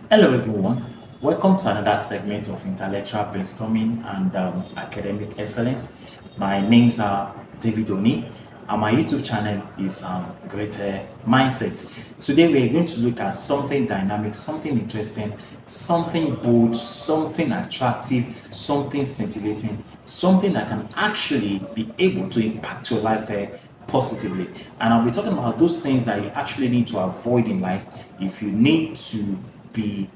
Hello, everyone. Welcome to another segment of intellectual brainstorming and academic excellence. My name's David Oni, and my YouTube channel is Greater Mindset. Today, we are going to look at something dynamic, something interesting, something bold, something attractive, something scintillating, something that can actually be able to impact your life positively. And I'll be talking about those things that you actually need to avoid in life if you need to be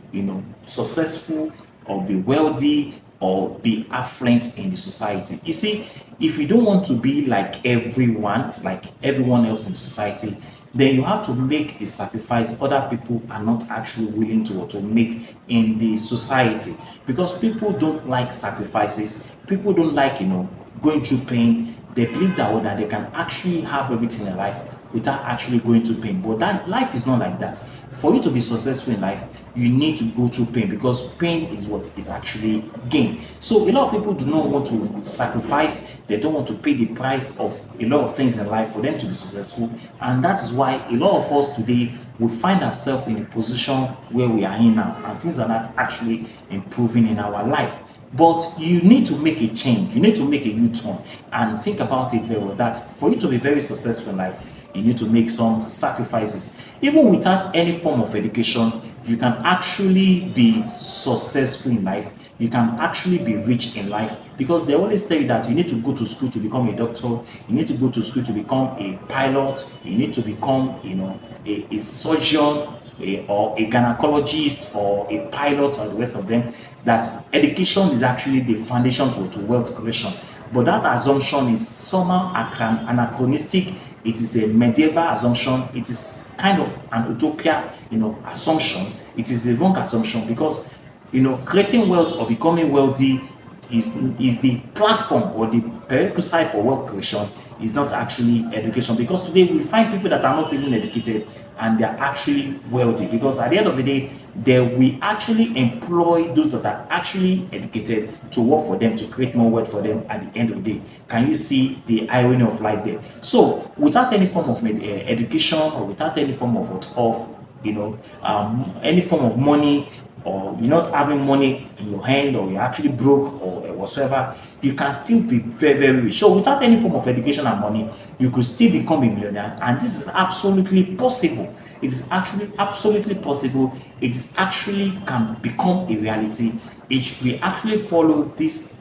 successful or be wealthy or be affluent in the society. You see, if you don't want to be like everyone else in society, then you have to make the sacrifice other people are not actually willing to make in the society, because people don't like sacrifices. People don't like going through pain. They believe that they can actually have everything in life without actually going through pain. But that life is not like that. For you to be successful in life, you need to go through pain, because pain is what is actually gain. So a lot of people do not want to sacrifice. They don't want to pay the price of a lot of things in life for them to be successful. And that is why a lot of us today we find ourselves in a position where we are in now, and things are not actually improving in our life. But you need to make a change. You need to make a U-turn and think about it very well. That for you to be very successful in life, you need to make some sacrifices. Even without any form of education, you can actually be successful in life. You can actually be rich in life, because they always tell you that you need to go to school to become a doctor. You need to go to school to become a pilot. You need to become, a surgeon, or a gynecologist or a pilot or the rest of them. That education is actually the foundation to wealth creation. But that assumption is somehow anachronistic. It is a medieval assumption. It is kind of an utopia, assumption. It is a wrong assumption, because creating wealth or becoming wealthy is the platform or the prerequisite for wealth creation, is not actually education. Because today we find people that are not even educated and they're actually wealthy, because at the end of the day we actually employ those that are actually educated to work for them, to create more wealth for them at the end of the day. Can you see the irony of life there? So without any form of education, or without any form of any form of money, or you're not having money in your hand, or you're actually broke or whatsoever, you can still be very, very rich. So without any form of education and money, you could still become a millionaire, and this is absolutely possible. It is actually absolutely possible. It is actually can become a reality if we actually follow these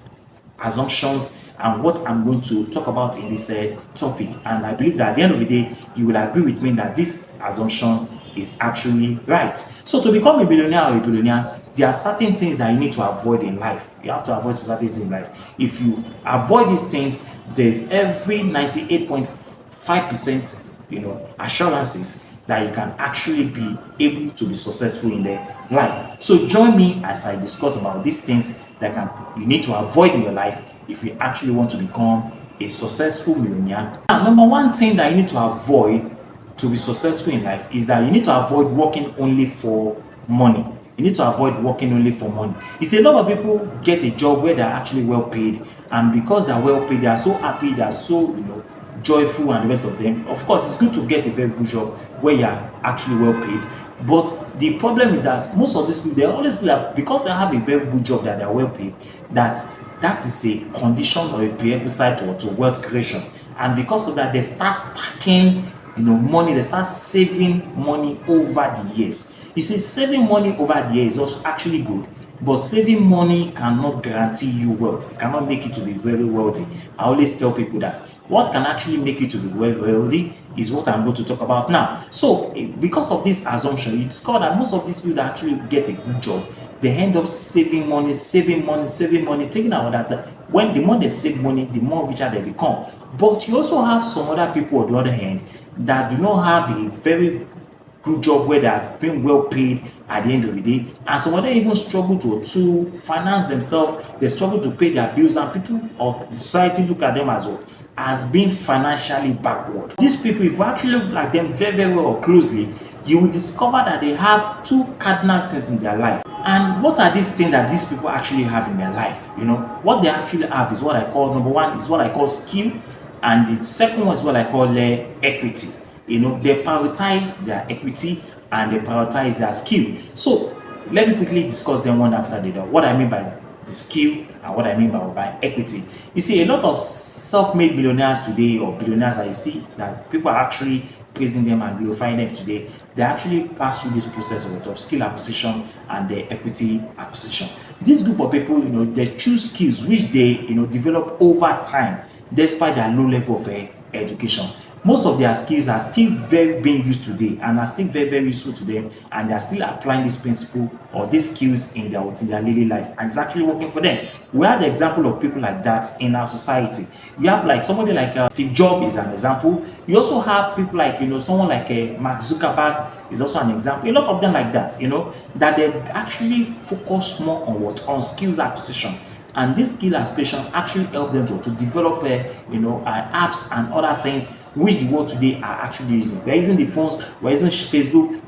assumptions and what I'm going to talk about in this topic. And I believe that at the end of the day, you will agree with me that this assumption is actually right. So to become a billionaire or a billionaire, there are certain things that you need to avoid in life. You have to avoid certain things in life. If you avoid these things, there's every 98.5% assurances that you can actually be able to be successful in their life. So join me as I discuss about these things that you need to avoid in your life if you actually want to become a successful millionaire. Now, number one thing that you need to avoid to be successful in life is that you need to avoid working only for money. You need to avoid working only for money. You see, a lot of people get a job where they're actually well paid, and because they're well paid, they are so happy, they are so joyful, and the rest of them. Of course, it's good to get a very good job where you are actually well paid. But the problem is that most of these people, they always feel that because they have a very good job that they are well paid, that is a condition or a prerequisite to wealth creation. And because of that, they start stacking money. They start saving money over the years. You see, saving money over the years is also actually good, but saving money cannot guarantee you wealth. It cannot make you to be very wealthy. I always tell people that what can actually make you to be very wealthy is what I'm going to talk about now. So because of this assumption, it's called that most of these people that actually get a good job, they end up saving money, saving money, saving money, taking out that when the more they save money, the more richer they become. But you also have some other people on the other hand that do not have a very good job where they are being well paid at the end of the day, and some of them even struggle to finance themselves. They struggle to pay their bills, and people or the society look at them as well as being financially backward. These people, if you actually look at them very, very well or closely, you will discover that they have two cardinal things in their life. And what are these things that these people actually have in their life? What they actually have is what I call, number one is what I call skill, and the second one is what I call equity. They prioritize their equity and they prioritize their skill. So let me quickly discuss them one after the other. What I mean by the skill and what I mean by equity. You see, a lot of self-made millionaires today, or billionaires that you see that people are actually praising them and glorifying them today, they actually pass through this process of skill acquisition and the equity acquisition. This group of people, they choose skills which they, develop over time despite their low level of education. Most of their skills are still very being used today and are still very, very useful to them, and they are still applying this principle or these skills in their daily life, and it's actually working for them. We have the example of people like that in our society. You have like somebody like Steve Jobs is an example. You also have people like someone like Mark Zuckerberg is also an example. A lot of them like that, that they actually focus more on skills acquisition. And this skill acquisition actually help them to develop apps and other things which the world today are actually using. We're using the phones, we're using Facebook,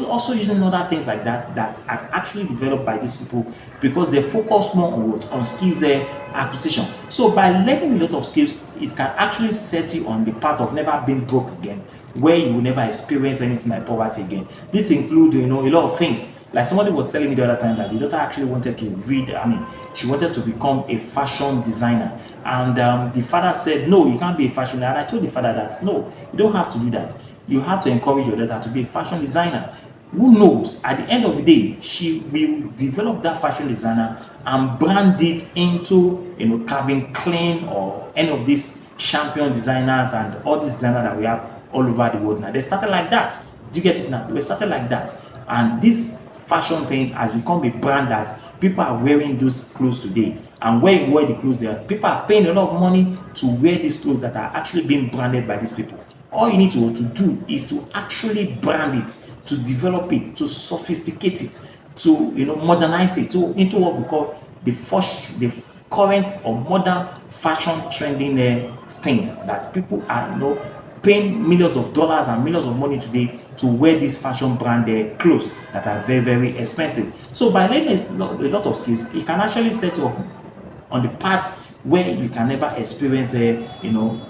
also using other things like that are actually developed by these people because they focus more on skills acquisition. So by learning a lot of skills, it can actually set you on the path of never being broke again, where you will never experience anything like poverty again. This includes a lot of things. Like somebody was telling me the other time that the daughter actually wanted to she wanted to become a fashion designer. And the father said, no, you can't be a fashion designer. And I told the father that, no, you don't have to do that. You have to encourage your daughter to be a fashion designer. Who knows, at the end of the day, she will develop that fashion designer and brand it into, Calvin Klein or any of these champion designers and all these designers that we have all over the world now. They started like that. Do you get it now? They started like that. And this fashion thing has become a brand that people are wearing those clothes today. And when you wear the clothes there, people are paying a lot of money to wear these clothes that are actually being branded by these people. All you need to do is to actually brand it, to develop it, to sophisticate it, to modernize it into what we call the current or modern fashion trending things that people are paying millions of dollars and millions of money today to wear these fashion branded clothes that are very, very expensive. So by learning a lot of skills, it can actually set you off on the path where you can never experience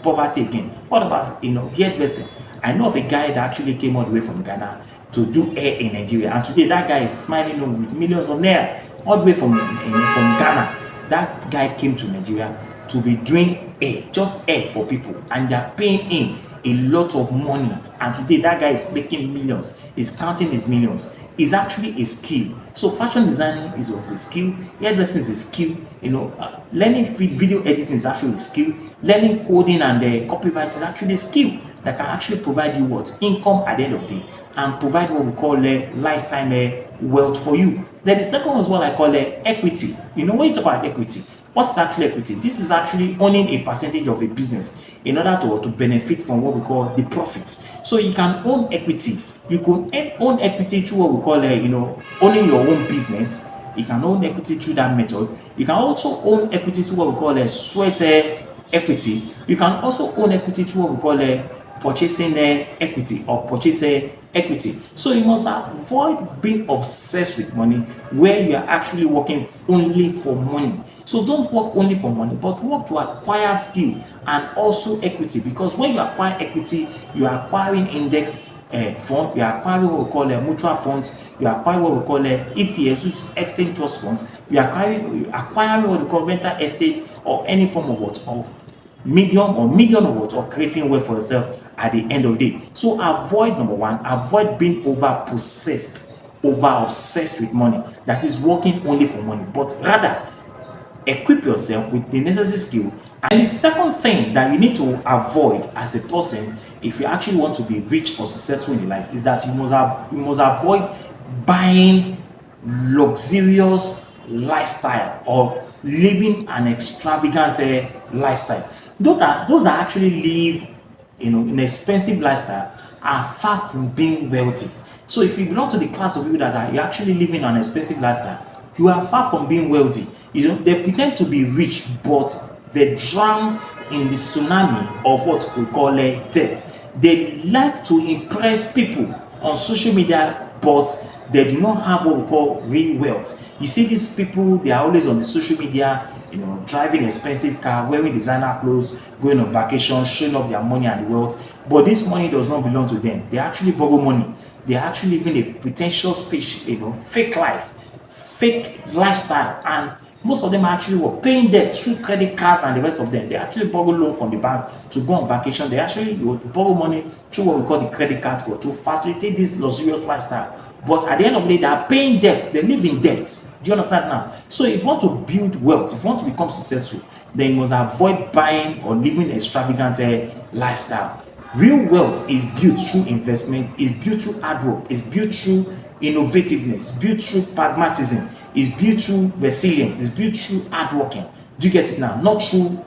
poverty again. What about hairdressing? I know of a guy that actually came all the way from Ghana to do hair in Nigeria, and today that guy is smiling with millions of naira all the way from Ghana. That guy came to Nigeria to be doing hair, just hair for people, and they are paying him a lot of money. And today that guy is making millions. He's counting his millions. It's actually a skill. So fashion designing is also a skill. Hairdressing is a skill. Learning video editing is actually a skill. Learning coding and copywriting is actually a skill that can actually provide you income at the end of the day, and provide what we call lifetime wealth for you. Then the second one is what I call equity. When you talk about equity, what's actually equity? This is actually owning a percentage of a business in order to benefit from what we call the profit. So you can own equity. You can own equity through what we call owning your own business. You can own equity through that method. You can also own equity through what we call sweat equity. You can also own equity through what we call purchasing equity or purchase equity. So you must avoid being obsessed with money where you are actually working only for money. So don't work only for money, but work to acquire skill and also equity, because when you acquire equity, you are acquiring index fund, you are acquiring what we call mutual funds, you are acquiring what we call ETFs, which is exchange trust funds, you are acquiring what we call rental estate or any form of medium or creating wealth for yourself at the end of the day. So avoid, number one, avoid being over obsessed with money, that is working only for money, but rather equip yourself with the necessary skill. And the second thing that you need to avoid as a person, if you actually want to be rich or successful in life, is that you must avoid buying luxurious lifestyle or living an extravagant lifestyle. Those that actually live an expensive lifestyle are far from being wealthy. So if you belong to the class of people that are actually living an expensive lifestyle, you are far from being wealthy. They pretend to be rich, but they drown in the tsunami of what we call debt. They like to impress people on social media, but they do not have what we call real wealth. You see these people, they are always on the social media, driving expensive car, wearing designer clothes, going on vacation, showing off their money and the wealth. But this money does not belong to them. They actually borrow money. They're actually living a pretentious fake life, fake lifestyle, and most of them actually were paying debt through credit cards and the rest of them. They actually borrow loan from the bank to go on vacation. They actually borrow money through what we call the credit card to facilitate this luxurious lifestyle. But at the end of the day, they are paying debt. They live in debt. Do you understand now? So if you want to build wealth, if you want to become successful, then you must avoid buying or living extravagant lifestyle. Real wealth is built through investment, is built through hard work, is built through innovativeness, built through pragmatism, is built through resilience, is built through hard working. Do you get it now? Not through,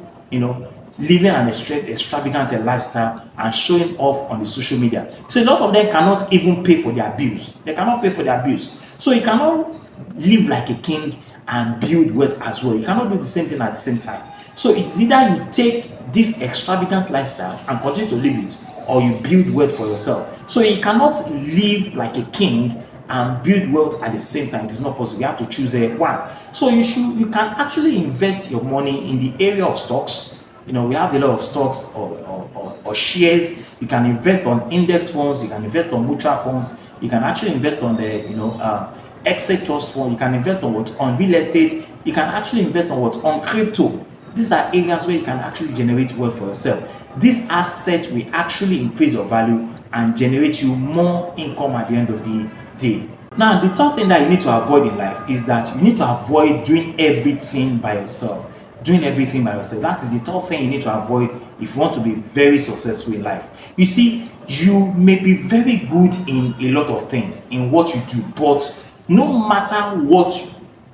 living an extravagant lifestyle and showing off on the social media. So a lot of them cannot even pay for their bills. They cannot pay for their bills. So you cannot live like a king and build wealth as well. You cannot do the same thing at the same time. So it's either you take this extravagant lifestyle and continue to live it, or you build wealth for yourself. So you cannot live like a king and build wealth at the same time. It is not possible. You have to choose one. So you can actually invest your money in the area of stocks. We have a lot of stocks or shares. You can invest on index funds. You can invest on mutual funds. You can actually invest on the exit trust fund. You can invest on real estate. You can actually invest on crypto. These are areas where you can actually generate wealth for yourself. This asset will actually increase your value and generate you more income at the end of the day. Now, the third thing that you need to avoid in life is that you need to avoid doing everything by yourself. Doing everything by yourself. That is the third thing you need to avoid if you want to be very successful in life. You see, you may be very good in a lot of things, in what you do, but no matter what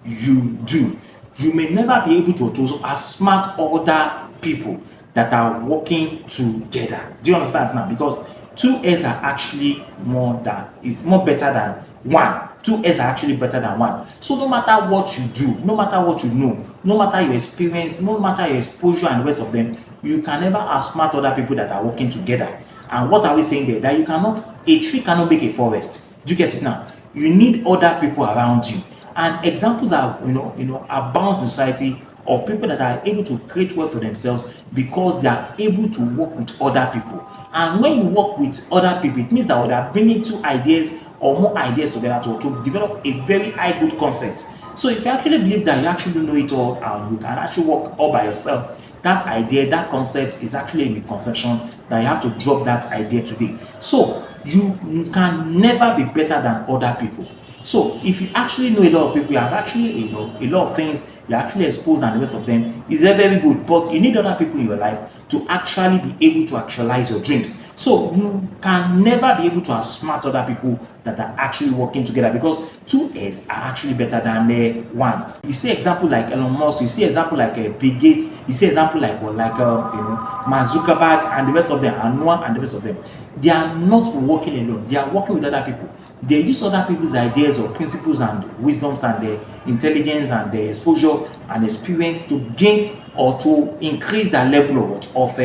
you do, you may never be able to outsmart other people that are working together. Do you understand now? Because two heads are actually more better than one. Two heads are actually better than one. So no matter what you do, no matter what you know, no matter your experience, no matter your exposure and the rest of them, you can never outsmart other people that are working together. And what are we saying there? That a tree cannot make a forest. Do you get it now? You need other people around you. And examples are, abound in society of people that are able to create wealth for themselves because they are able to work with other people. And when you work with other people, it means that they are bringing two ideas or more ideas together to develop a very high good concept. So if you actually believe that you actually know it all and you can actually work all by yourself, that idea, that concept is actually a misconception that you have to drop that idea today. So you can never be better than other people. So if you actually know a lot of people, you have actually a lot of things you're actually exposed and the rest of them is very good. But you need other people in your life to actually be able to actualize your dreams. So you can never be able to outsmart other people that are actually working together because two heads are actually better than one. You see example like Elon Musk, you see example like Bill Gates, you see example like Mark Zuckerberg and the rest of them, and Noah and the rest of them. They are not working alone. They are working with other people. They use other people's ideas or principles and wisdoms and their intelligence and their exposure and experience to gain or to increase their level of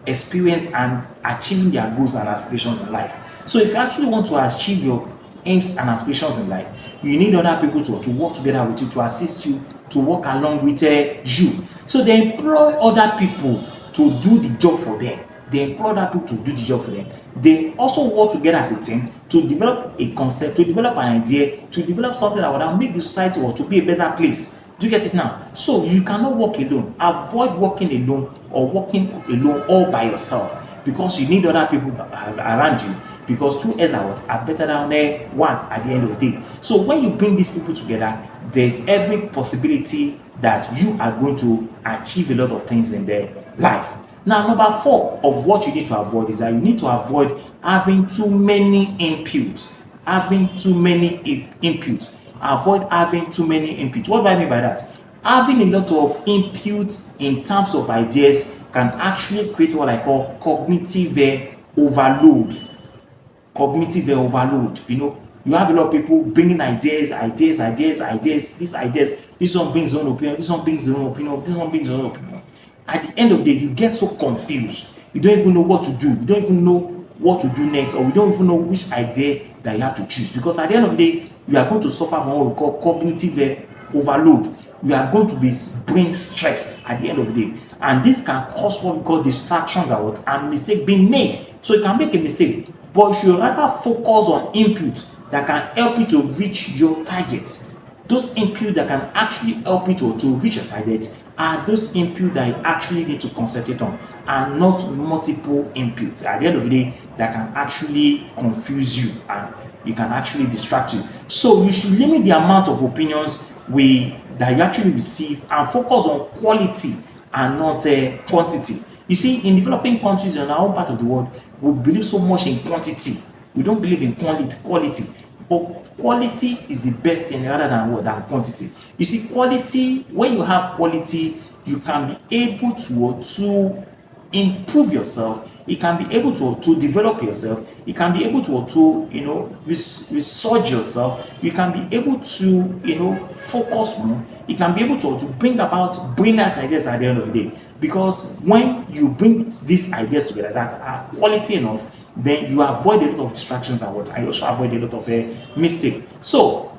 experience and achieving their goals and aspirations in life. So if you actually want to achieve your aims and aspirations in life, you need other people to work together with you, to assist you, to work along with you. So they employ other people to do the job for them. They employ other people to do the job for them. They also work together as a team to develop a concept, to develop an idea, to develop something that would make the society or to be a better place. Do you get it now? So you cannot work alone. Avoid working alone or working alone all by yourself because you need other people around you because two heads are better than one at the end of the day. So when you bring these people together, there's every possibility that you are going to achieve a lot of things in their life. Now, number 4 of what you need to avoid is that you need to avoid having too many inputs. Avoid having too many inputs. What do I mean by that? Having a lot of inputs in terms of ideas can actually create what I call cognitive overload. You have a lot of people bringing ideas. This one brings his own opinion. This one brings his own opinion. This one brings his own opinion. At the end of the day, you get so confused. You don't even know what to do. You don't even know what to do next, or you don't even know which idea that you have to choose. Because at the end of the day, you are going to suffer from what we call cognitive overload. You are going to be brain stressed at the end of the day. And this can cause what we call distractions and mistake being made. So you can make a mistake. but you should rather focus on input that can help you to reach your targets. Those input that can actually help you to reach your target are those input that you actually need to concentrate on, and not multiple inputs at the end of the day that can actually confuse you and you can actually distract you. So you should limit the amount of opinions that you actually receive and focus on quality and not quantity. You see, in developing countries in our own part of the world, we believe so much in quantity. We don't believe in quality. But quality is the best thing rather than what than quantity. You see, quality, when you have quality, you can be able to improve yourself. You can be able to develop yourself. You can be able to research yourself. You can be able to focus more. You can be able to bring about brilliant ideas at the end of the day. Because when you bring these ideas together that are quality enough, then you avoid a lot of distractions and you also avoid a lot of mistake. So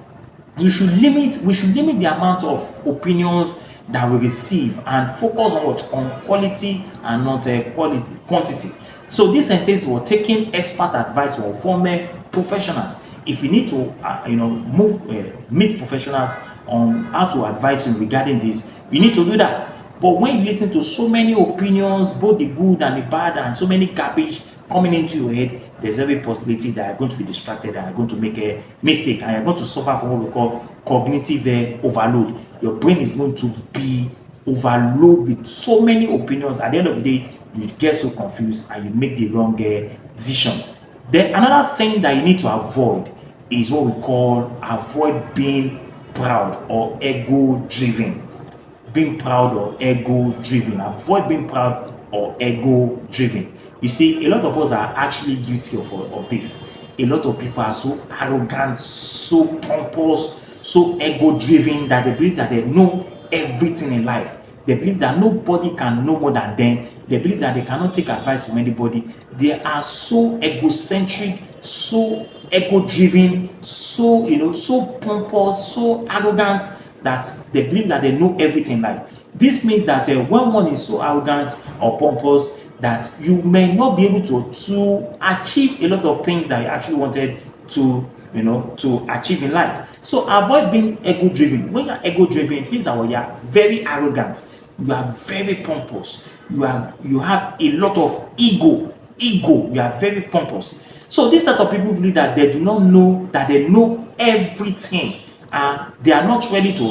we should limit the amount of opinions that we receive and focus on quality and not quantity. So this entails taking expert advice from former professionals. If you need to meet professionals on how to advise you regarding this, you need to do that. But when you listen to so many opinions, both the good and the bad, and so many garbage coming into your head, there's every possibility that you're going to be distracted and you're going to make a mistake and you're going to suffer from what we call cognitive overload. Your brain is going to be overloaded with so many opinions. At the end of the day, you get so confused and you make the wrong decision. Then another thing that you need to avoid is what we call avoid being proud or ego driven. Being proud or ego driven. Avoid being proud or ego driven. You see, a lot of us are actually guilty of this. A lot of people are so arrogant, so pompous, so ego driven that they believe that they know everything in life. They believe that nobody can know more than them. They believe that they cannot take advice from anybody. They are so egocentric, so ego driven, so pompous, so arrogant that they believe that they know everything in life. This means that when one is so arrogant or pompous, that you may not be able to achieve a lot of things that you actually wanted to achieve in life. So avoid being ego driven. When you're ego driven, it means that when you're very arrogant, you are very pompous, you have a lot of ego, you are very pompous. So this set of people believe that they do not know that they know everything, and they are not ready to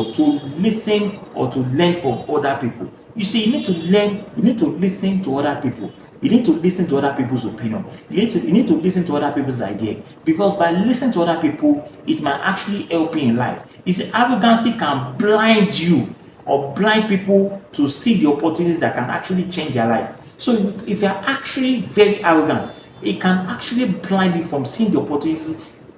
listen or to learn from other people. You see, you need to learn, you need to listen to other people. You need to listen to other people's opinion. You need to listen to other people's idea. Because by listening to other people, it might actually help you in life. You see, arrogancy can blind you or blind people to see the opportunities that can actually change their life. So if you're actually very arrogant, it can actually blind you from seeing the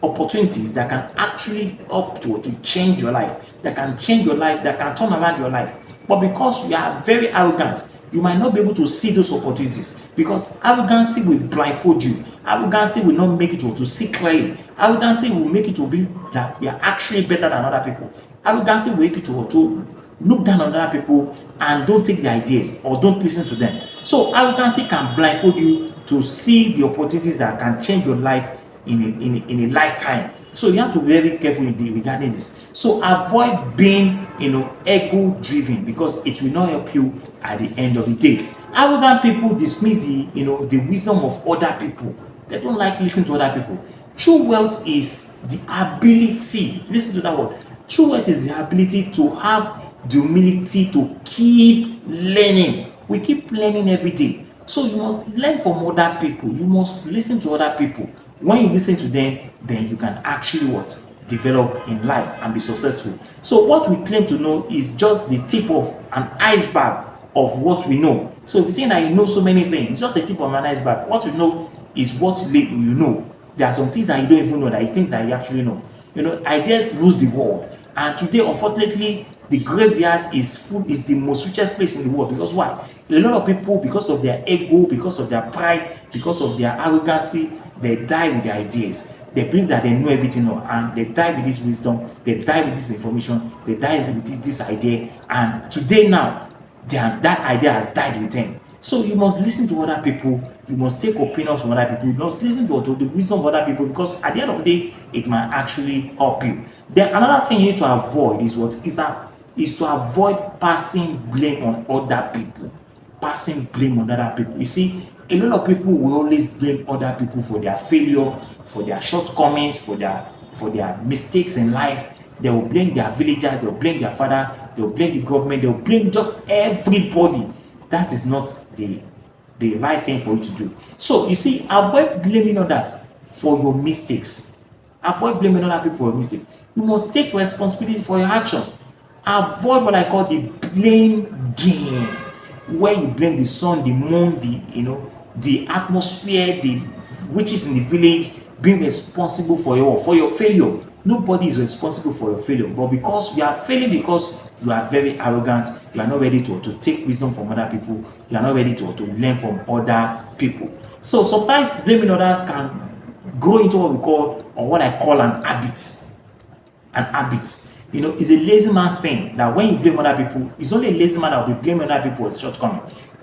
opportunities that can actually help to change your life, that can change your life, that can turn around your life. But because you are very arrogant, you might not be able to see those opportunities, because arrogancy will blindfold you. Arrogancy will not make you to see clearly. Arrogancy will make you to believe that you are actually better than other people. Arrogancy will make you to look down on other people and don't take their ideas or don't listen to them. So arrogancy can blindfold you to see the opportunities that can change your life in a lifetime. So you have to be very careful regarding this. So avoid being ego driven, because it will not help you at the end of the day. Arrogant people dismiss the wisdom of other people. They don't like listening to other people. True wealth is the ability, listen to that word. True wealth is the ability to have the humility to keep learning. We keep learning every day. So you must learn from other people. You must listen to other people. When you listen to them, then you can actually develop in life and be successful. So what we claim to know is just the tip of an iceberg of what we know. So if you think that you know so many things, it's just a tip of an iceberg. What you know is what you know. There are some things that you don't even know that you think that you actually know. Ideas rules the world. And today, unfortunately, the graveyard is the most richest place in the world. Because why? A lot of people, because of their ego, because of their pride, because of their arrogancy, they die with their ideas. They believe that they know everything, and they die with this wisdom, they die with this information, they die with this idea, and today now, that idea has died with them. So you must listen to other people. You must take opinions from other people. You must listen to the wisdom of other people, because at the end of the day, it might actually help you. Then another thing you need to avoid is is to avoid passing blame on other people. Passing blame on other people. You see, a lot of people will always blame other people for their failure, for their shortcomings, for their mistakes in life. They will blame their villagers, they will blame their father, they will blame the government, they will blame just everybody. That is not the right thing for you to do. So you see, avoid blaming others for your mistakes. Avoid blaming other people for your mistakes. You must take responsibility for your actions. Avoid what I call the blame game, where you blame the sun, the moon, the atmosphere, the witches in the village, being responsible for your failure. Nobody is responsible for your failure, but because you are failing, because you are very arrogant, you are not ready to take wisdom from other people, you are not ready to learn from other people. So sometimes blaming others can grow into what we call, or what I call, an habit. An habit. It's a lazy man's thing that when you blame other people, it's only a lazy man that will be blaming other people for shortcoming.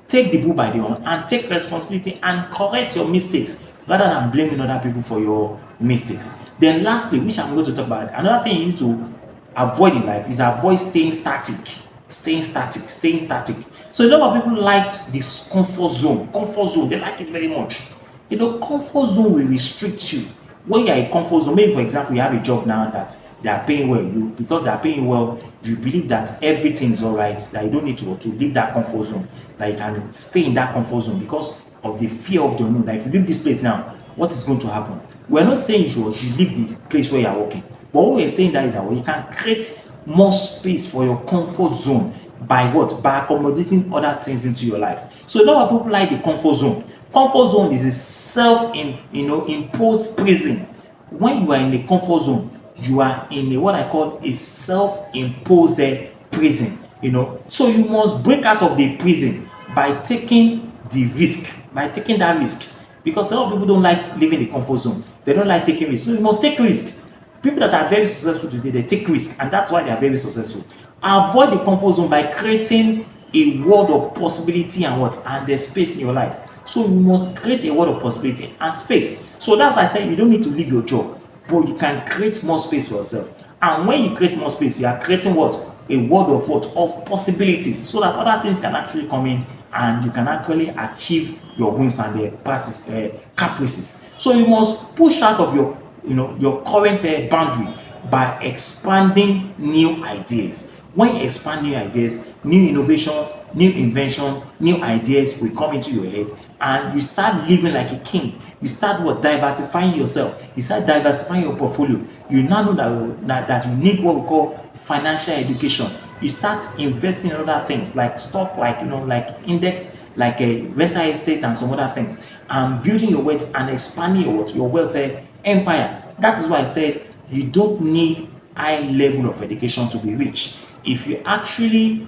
Take the bull by the horn and take responsibility and correct your mistakes rather than blaming other people for your mistakes. Then lastly, which I'm going to talk about, another thing you need to avoid in life is avoid staying static. Staying static, staying static. So a lot of people like this comfort zone. Comfort zone, they like it very much. Comfort zone will restrict you. When you're in comfort zone, maybe for example, you have a job now that they are paying well, because they are paying well, you believe that everything is all right, that you don't need to leave that comfort zone, that you can stay in that comfort zone because of the fear of the unknown. That if you leave this place now, what is going to happen? We're not saying you should leave the place where you are working, but what we're saying that is that you can create more space for your comfort zone by what? By accommodating other things into your life. So a lot of people like the comfort zone. Comfort zone is a imposed prison. When you are in a comfort zone, you are in what I call a self-imposed prison. So you must break out of the prison by taking the risk, by taking that risk. Because a lot of people don't like living in the comfort zone. They don't like taking risks. So you must take risk. People that are very successful today, they take risk, and that's why they are very successful. Avoid the comfort zone by creating a world of possibility and there's space in your life. So you must create a world of possibility and space. So that's why I say you don't need to leave your job, but you can create more space for yourself. And when you create more space, you are creating what? A world of what? Of possibilities, so that other things can actually come in and you can actually achieve your whims and caprices. So you must push out of your current boundary by expanding new ideas. When you expand new ideas, new innovation, new invention, new ideas will come into your head, and you start living like a king. You start diversifying yourself. You start diversifying your portfolio. You now know that you need what we call financial education. You start investing in other things like stock, like index, like a rental estate and some other things, and building your wealth and expanding your wealth empire. That is why I said you don't need high level of education to be rich. If you actually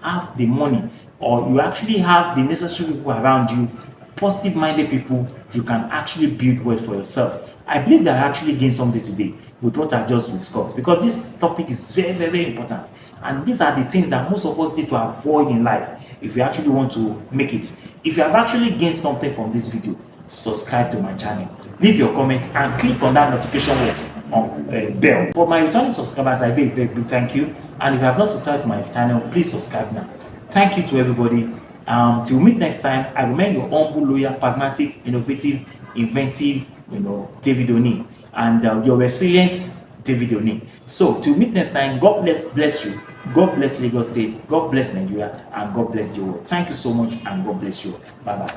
have the money, or you actually have the necessary people around you, positive minded people, you can actually build wealth for yourself. I believe that I actually gained something today with what I've just discussed, because this topic is very, very important. And these are the things that most of us need to avoid in life if you actually want to make it. If you have actually gained something from this video, subscribe to my channel, leave your comment, and click on that notification bell. For my returning subscribers, I very, very big thank you. And if you have not subscribed to my channel, please subscribe now. Thank you to everybody. Till we meet next time, I remain your humble, loyal, pragmatic, innovative, inventive, David Oni, and your resilient David Oni. So till we meet next time, God bless you. God bless Lagos State. God bless Nigeria, and God bless the world. Thank you so much, and God bless you. Bye bye.